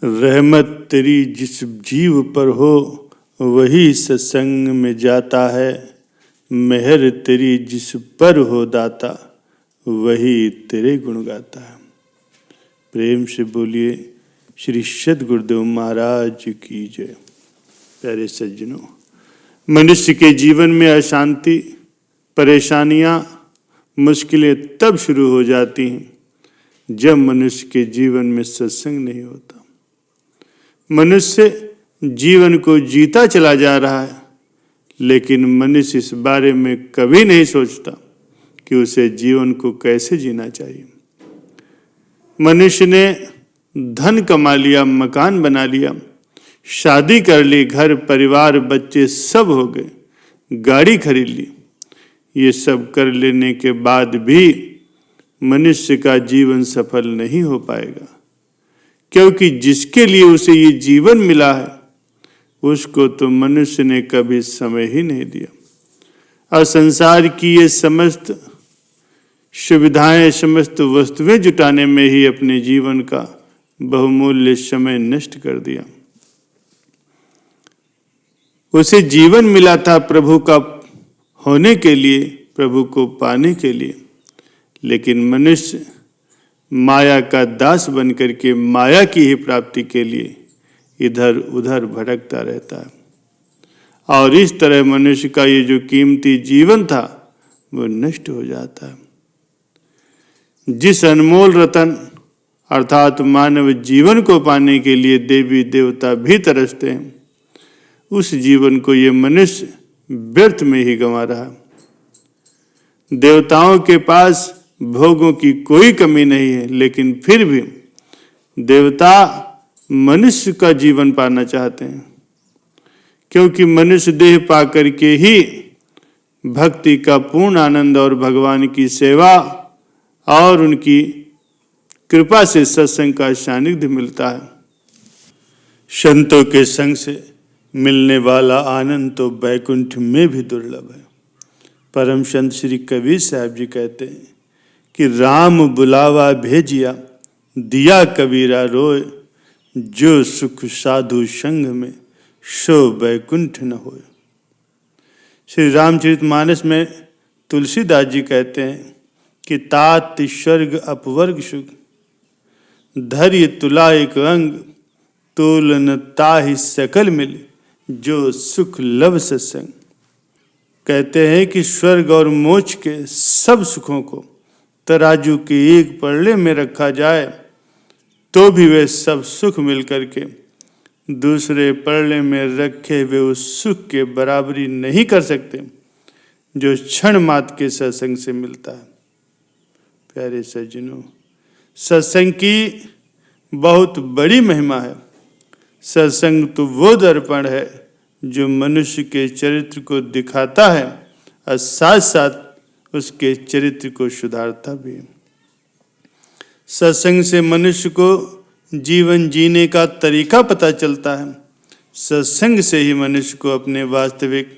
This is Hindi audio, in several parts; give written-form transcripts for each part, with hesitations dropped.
रहमत तेरी जिस जीव पर हो वही सत्संग में जाता है। मेहर तेरी जिस पर हो दाता वही तेरे गुण गाता है। प्रेम से बोलिए श्री सद्गुरुदेव महाराज की जय। प्यारे सज्जनों, मनुष्य के जीवन में अशांति, परेशानियां, मुश्किलें तब शुरू हो जाती हैं जब मनुष्य के जीवन में सत्संग नहीं होता। मनुष्य जीवन को जीता चला जा रहा है, लेकिन मनुष्य इस बारे में कभी नहीं सोचता कि उसे जीवन को कैसे जीना चाहिए। मनुष्य ने धन कमा लिया, मकान बना लिया, शादी कर ली, घर परिवार बच्चे सब हो गए, गाड़ी खरीद ली। ये सब कर लेने के बाद भी मनुष्य का जीवन सफल नहीं हो पाएगा, क्योंकि जिसके लिए उसे ये जीवन मिला है उसको तो मनुष्य ने कभी समय ही नहीं दिया। और संसार की ये समस्त सुविधाएं, समस्त वस्तुएं जुटाने में ही अपने जीवन का बहुमूल्य समय नष्ट कर दिया। उसे जीवन मिला था प्रभु का होने के लिए, प्रभु को पाने के लिए, लेकिन मनुष्य माया का दास बनकर के माया की ही प्राप्ति के लिए इधर उधर भटकता रहता है। और इस तरह मनुष्य का ये जो कीमती जीवन था वो नष्ट हो जाता है। जिस अनमोल रतन अर्थात मानव जीवन को पाने के लिए देवी देवता भी तरसते हैं, उस जीवन को ये मनुष्य व्यर्थ में ही गंवा रहा। देवताओं के पास भोगों की कोई कमी नहीं है, लेकिन फिर भी देवता मनुष्य का जीवन पाना चाहते हैं, क्योंकि मनुष्य देह पाकर के ही भक्ति का पूर्ण आनंद और भगवान की सेवा और उनकी कृपा से सत्संग का सानिध्य मिलता है। संतों के संग से मिलने वाला आनंद तो बैकुंठ में भी दुर्लभ है। परम संत श्री कबीर साहब जी कहते हैं कि राम बुलावा भेजिया दिया कबीरा रोए, जो सुख साधु संग में सो बैकुंठ न होए। श्री रामचरितमानस में तुलसीदास जी कहते हैं कि तात स्वर्ग अपवर्ग सुख, धैर्य तुला एक अंग, तोलन ताहि सकल मिले, जो सुख लव सत्संग। कहते हैं कि स्वर्ग और मोक्ष के सब सुखों को तराजू के एक पल्ले में रखा जाए तो भी वे सब सुख मिलकर के दूसरे पल्ले में रखे हुए उस सुख के बराबरी नहीं कर सकते जो क्षण मात्र के सत्संग से मिलता है। प्यारे सज्जनों, सत्संग की बहुत बड़ी महिमा है। सत्संग तो वो दर्पण है जो मनुष्य के चरित्र को दिखाता है और साथ साथ उसके चरित्र को सुधारता भी है। सत्संग से मनुष्य को जीवन जीने का तरीका पता चलता है। सत्संग से ही मनुष्य को अपने वास्तविक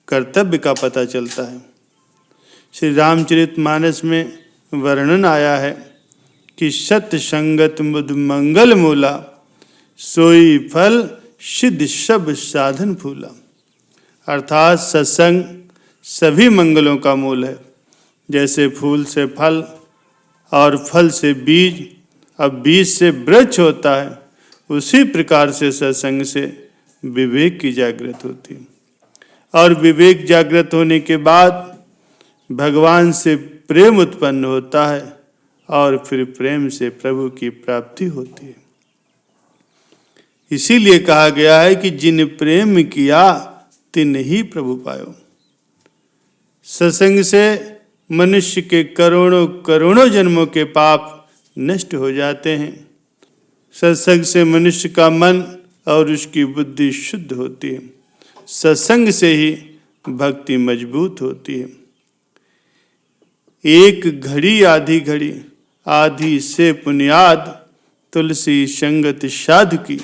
कर्तव्य का पता चलता है। श्री रामचरितमानस में वर्णन आया है कि सत्य संगत मुद मंगल मूला, सोई फल सिद्ध सब साधन फूला। अर्थात सत्संग सभी मंगलों का मूल है। जैसे फूल से फल और फल से बीज, अब बीज से वृक्ष होता है, उसी प्रकार से सत्संग से विवेक की जागृत होती है। और विवेक जागृत होने के बाद भगवान से प्रेम उत्पन्न होता है और फिर प्रेम से प्रभु की प्राप्ति होती है। इसीलिए कहा गया है कि जिन प्रेम किया तिन ही प्रभु पायो। सत्संग से मनुष्य के करोड़ों करोड़ों जन्मों के पाप नष्ट हो जाते हैं। सत्संग से मनुष्य का मन और उसकी बुद्धि शुद्ध होती है। सत्संग से ही भक्ति मजबूत होती है। एक घड़ी आधी घड़ी, आधी से पुनियाद, तुलसी संगत साधु की,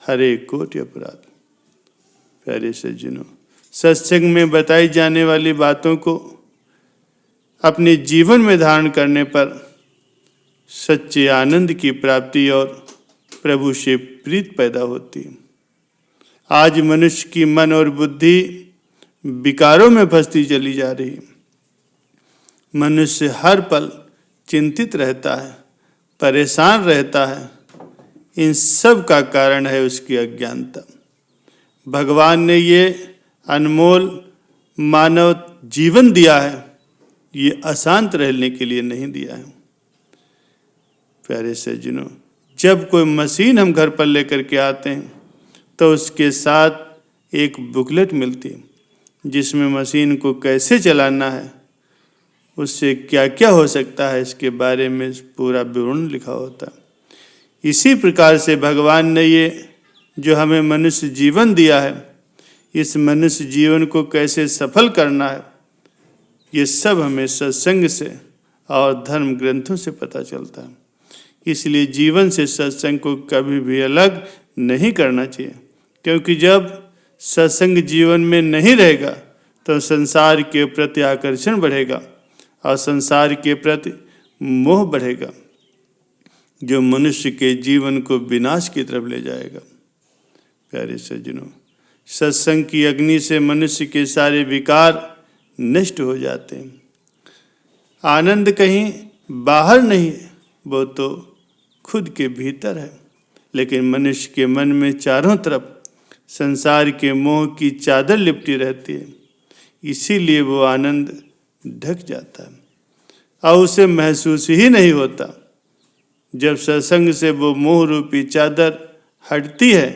हरे कोटि अपराध। प्यारे सज्जनों, सत्संग में बताई जाने वाली बातों को अपने जीवन में धारण करने पर सच्चे आनंद की प्राप्ति और प्रभु से प्रीत पैदा होती है। आज मनुष्य की मन और बुद्धि विकारों में फंसती चली जा रही है। मनुष्य हर पल चिंतित रहता है, परेशान रहता है। इन सब का कारण है उसकी अज्ञानता। भगवान ने ये अनमोल मानव जीवन दिया है, ये अशांत रहने के लिए नहीं दिया है। प्यारे सज्जनों, जब कोई मशीन हम घर पर लेकर के आते हैं तो उसके साथ एक बुकलेट मिलती है जिसमें मशीन को कैसे चलाना है, उससे क्या क्या हो सकता है, इसके बारे में पूरा विवरण लिखा होता है। इसी प्रकार से भगवान ने ये जो हमें मनुष्य जीवन दिया है, इस मनुष्य जीवन को कैसे सफल करना है, ये सब हमें सत्संग से और धर्म ग्रंथों से पता चलता है। इसलिए जीवन से सत्संग को कभी भी अलग नहीं करना चाहिए, क्योंकि जब सत्संग जीवन में नहीं रहेगा तो संसार के प्रति आकर्षण बढ़ेगा और संसार के प्रति मोह बढ़ेगा, जो मनुष्य के जीवन को विनाश की तरफ ले जाएगा। प्यारे सज्जनों, सत्संग की अग्नि से मनुष्य के सारे विकार नष्ट हो जाते हैं। आनंद कहीं बाहर नहीं है, वो तो खुद के भीतर है। लेकिन मनुष्य के मन में चारों तरफ संसार के मोह की चादर लिपटी रहती है, इसीलिए वो आनंद ढक जाता है और उसे महसूस ही नहीं होता। जब सत्संग से वो मोह रूपी चादर हटती है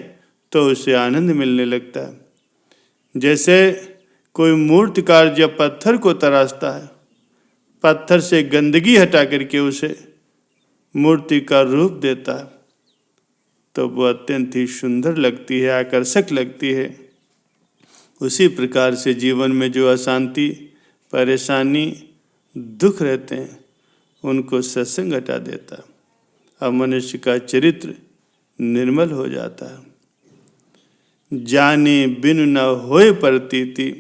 तो उसे आनंद मिलने लगता है। जैसे कोई मूर्तिकार जब पत्थर को तराशता है, पत्थर से गंदगी हटा करके उसे मूर्ति का रूप देता है, तो वो अत्यंत ही सुंदर लगती है, आकर्षक लगती है। उसी प्रकार से जीवन में जो अशांति, परेशानी, दुख रहते हैं, उनको सत्संग हटा देता है और मनुष्य का चरित्र निर्मल हो जाता है। जाने बिनु न होए प्रतीति,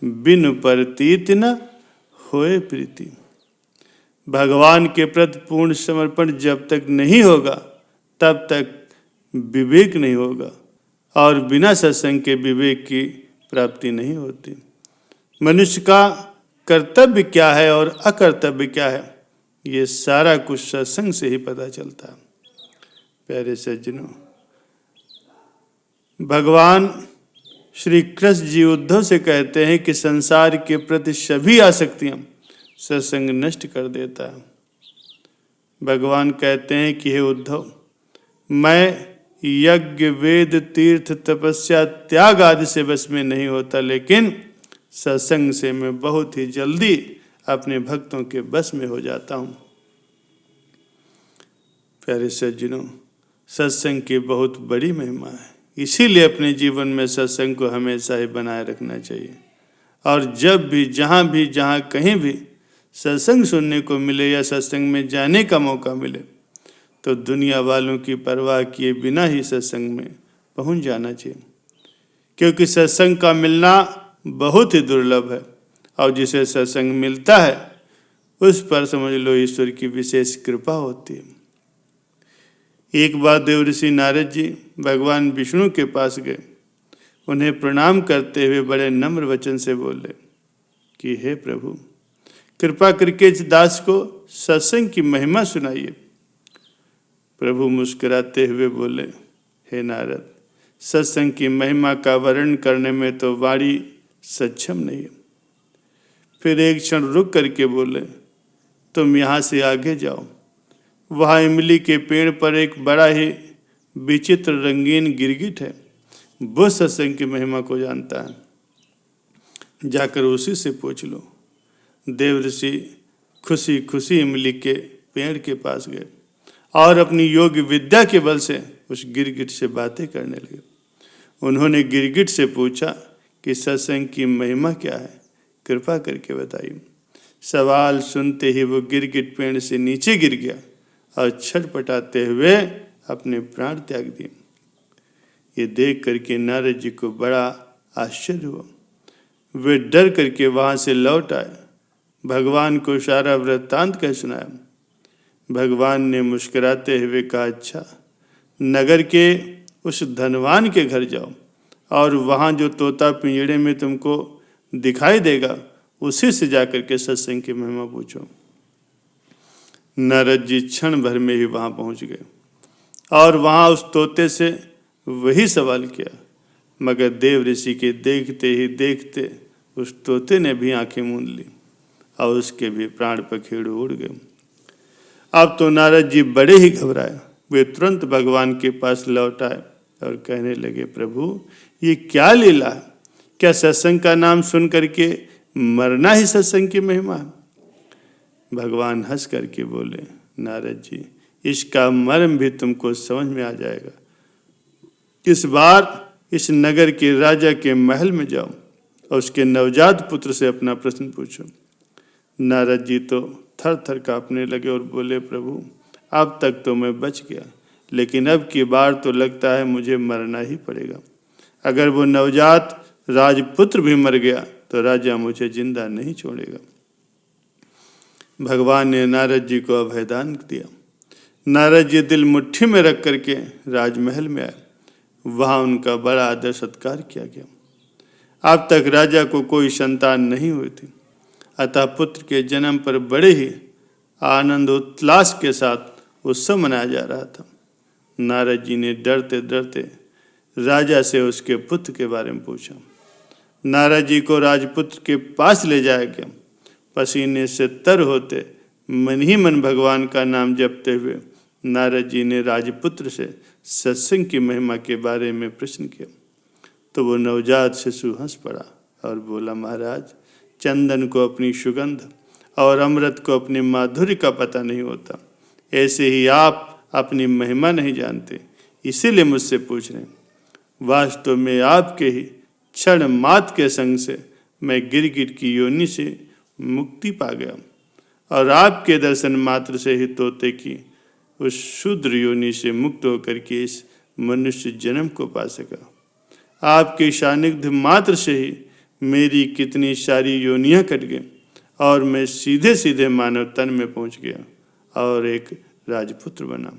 बिनु प्रतीति न होए प्रीति। भगवान के प्रति पूर्ण समर्पण जब तक नहीं होगा तब तक विवेक नहीं होगा, और बिना सत्संग के विवेक की प्राप्ति नहीं होती। मनुष्य का कर्तव्य क्या है और अकर्तव्य क्या है, ये सारा कुछ सत्संग से ही पता चलता है। प्यारे सज्जनों, भगवान श्री कृष्ण जी उद्धव से कहते हैं कि संसार के प्रति सभी आसक्तियां सत्संग नष्ट कर देता है। भगवान कहते हैं कि हे उद्धव, मैं यज्ञ, वेद, तीर्थ, तपस्या, त्याग आदि से बस में नहीं होता, लेकिन सत्संग से मैं बहुत ही जल्दी अपने भक्तों के बस में हो जाता हूँ। प्यारे सज्जनों, सत्संग की बहुत बड़ी महिमा है, इसीलिए अपने जीवन में सत्संग को हमेशा ही बनाए रखना चाहिए। और जब भी, जहाँ कहीं भी सत्संग सुनने को मिले या सत्संग में जाने का मौका मिले, तो दुनिया वालों की परवाह किए बिना ही सत्संग में पहुंच जाना चाहिए, क्योंकि सत्संग का मिलना बहुत ही दुर्लभ है, और जिसे सत्संग मिलता है उस पर समझ लो ईश्वर की विशेष कृपा होती है। एक बार देवऋषि नारद जी भगवान विष्णु के पास गए। उन्हें प्रणाम करते हुए बड़े नम्र वचन से बोले कि हे प्रभु, कृपा करके इस दास को सत्संग की महिमा सुनाइए। प्रभु मुस्कुराते हुए बोले, हे नारद, सत्संग की महिमा का वर्णन करने में तो वाणी सक्षम नहीं है। फिर एक क्षण रुक करके बोले, तुम यहाँ से आगे जाओ, वहाँ इमली के पेड़ पर एक बड़ा ही विचित्र रंगीन गिरगिट है, वो सत्संग की महिमा को जानता है, जाकर उसी से पूछ लो। देवऋषि खुशी खुशी इमली के पेड़ के पास गए और अपनी योग विद्या के बल से उस गिरगिट से बातें करने लगे। उन्होंने गिरगिट से पूछा कि सत्संग की महिमा क्या है, कृपा करके बताइए। सवाल सुनते ही वो गिरगिट पेड़ से नीचे गिर गया और छटपटाते हुए अपने प्राण त्याग दिए। ये देख करके नारद जी को बड़ा आश्चर्य हुआ। वे डर करके वहां से लौट आए, भगवान को सारा वृत्तांत कह सुनाया। भगवान ने मुस्कुराते हुए कहा, अच्छा नगर के उस धनवान के घर जाओ और वहाँ जो तोता पिंजड़े में तुमको दिखाई देगा उसी से जाकर के सत्संग की महिमा पूछो। नारद जी क्षण भर में ही वहाँ पहुँच गए और वहाँ उस तोते से वही सवाल किया, मगर देव ऋषि के देखते ही देखते उस तोते ने भी आंखें मूंद ली और उसके भी प्राण पखेरु उड़ गए। अब तो नारद जी बड़े ही घबराए। वे तुरंत भगवान के पास लौट आए और कहने लगे, प्रभु ये क्या लीला है? क्या सत्संग का नाम सुन करके मरना ही सत्संग की महिमा है? भगवान हंस करके बोले, नारद जी इसका मर्म भी तुमको समझ में आ जाएगा। इस बार इस नगर के राजा के महल में जाओ और उसके नवजात पुत्र से अपना प्रश्न पूछो। नारद जी तो थर थर कांपने लगे और बोले, प्रभु अब तक तो मैं बच गया, लेकिन अब की बार तो लगता है मुझे मरना ही पड़ेगा। अगर वो नवजात राजपुत्र भी मर गया तो राजा मुझे जिंदा नहीं छोड़ेगा। भगवान ने नारद जी को अभयदान दिया। नारद जी दिल मुट्ठी में रख करके राजमहल में आए। वहाँ उनका बड़ा आदर सत्कार किया गया। अब तक राजा को कोई संतान नहीं हुई थी, अतः पुत्र के जन्म पर बड़े ही आनंद उल्लास के साथ उत्सव मनाया जा रहा था। नारद जी ने डरते डरते राजा से उसके पुत्र के बारे में पूछा। नारद जी को राजपुत्र के पास ले जाया गया। पसीने से तर होते मन ही मन भगवान का नाम जपते हुए नारद जी ने राजपुत्र से सत्संग की महिमा के बारे में प्रश्न किया तो वो नवजात शिशु हंस पड़ा और बोला, महाराज चंदन को अपनी सुगंध और अमृत को अपने माधुर्य का पता नहीं होता, ऐसे ही आप अपनी महिमा नहीं जानते, इसीलिए मुझसे पूछ रहे हैं। वास्तव में आपके ही क्षण मात के संग से मैं गिरगिट की योनि से मुक्ति पा गया और आपके दर्शन मात्र से ही तोते की उस शूद्र योनि से मुक्त होकर के इस मनुष्य जन्म को पा सका। आपके सानिध्य मात्र से ही मेरी कितनी सारी योनियां कट गई और मैं सीधे सीधे मानव तन में पहुंच गया और एक राजपुत्र बना।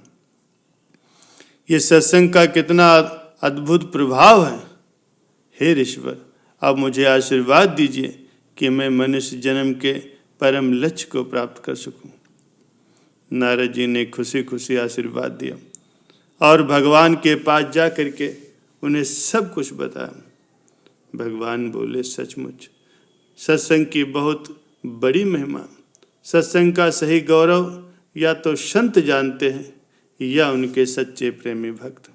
ये सत्संग का कितना अद्भुत प्रभाव है। हे ईश्वर, अब मुझे आशीर्वाद दीजिए कि मैं मनुष्य जन्म के परम लक्ष्य को प्राप्त कर सकूं। नारद जी ने खुशी खुशी आशीर्वाद दिया और भगवान के पास जा करके उन्हें सब कुछ बताया। भगवान बोले, सचमुच सत्संग की बहुत बड़ी महिमा, सत्संग का सही गौरव या तो संत जानते हैं या उनके सच्चे प्रेमी भक्त।